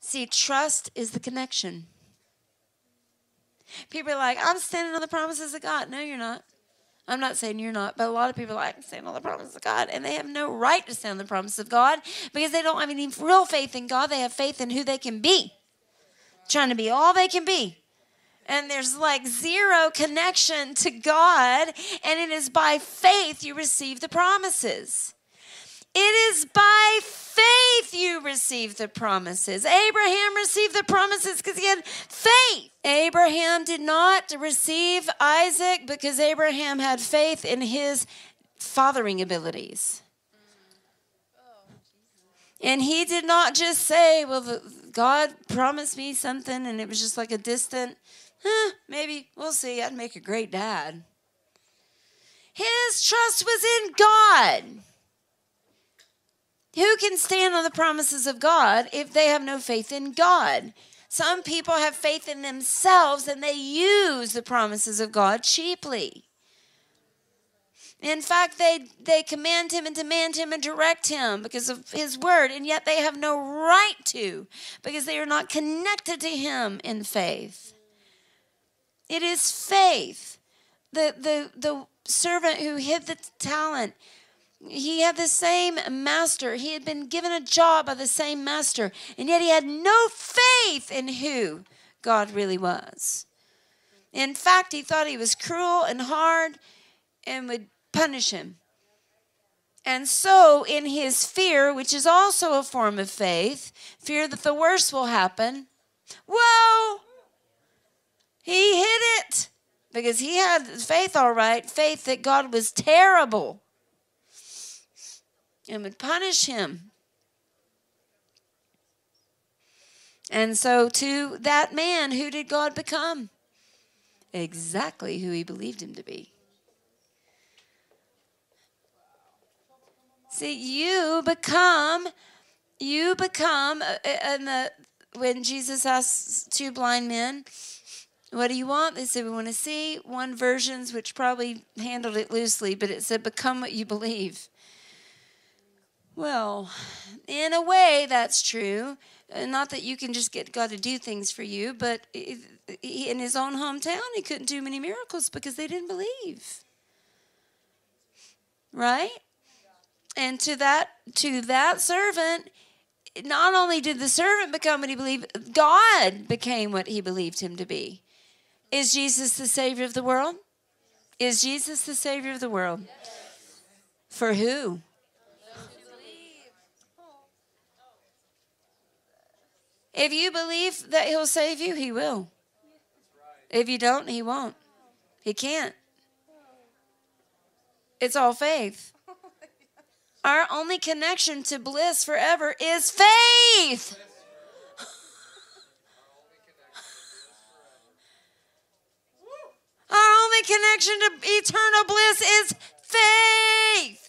See, trust is the connection. People are like, I'm standing on the promises of God. No, you're not. I'm not saying you're not, but a lot of people are like, I'm standing on the promises of God, and they have no right to stand on the promises of God because they don't have any real faith in God. They have faith in who they can be, trying to be all they can be. And there's like zero connection to God, and it is by faith you receive the promises. It is by faith you receive the promises. Abraham received the promises because he had faith. Abraham did not receive Isaac because Abraham had faith in his fathering abilities. And he did not just say, well, God promised me something, and it was just like a distant, maybe, we'll see, I'd make a great dad. His trust was in God. Who can stand on the promises of God if they have no faith in God? Some people have faith in themselves and they use the promises of God cheaply. In fact, they command him and demand him and direct him because of his word, and yet they have no right to because they are not connected to him in faith. It is faith. The servant who hid the talent, he had the same master. He had been given a job by the same master, and yet he had no faith in who God really was. In fact, he thought he was cruel and hard and would punish him. And so in his fear, which is also a form of faith, fear that the worst will happen, whoa, he hid it because he had faith, all right, faith that God was terrible and would punish him. And so to that man, who did God become? Exactly who he believed him to be. See, you become, when Jesus asked two blind men, what do you want? They said, we want to see. One versions, which probably handled it loosely, but it said, become what you believe. Well, in a way, that's true. Not that you can just get God to do things for you, but in his own hometown, he couldn't do many miracles because they didn't believe. Right? And to that servant, not only did the servant become what he believed, God became what he believed him to be. Is Jesus the Savior of the world? Is Jesus the Savior of the world? Yes. For who? If you believe that he'll save you, he will. If you don't, he won't. He can't. It's all faith. Our only connection to bliss forever is faith. Our only connection to eternal bliss is faith.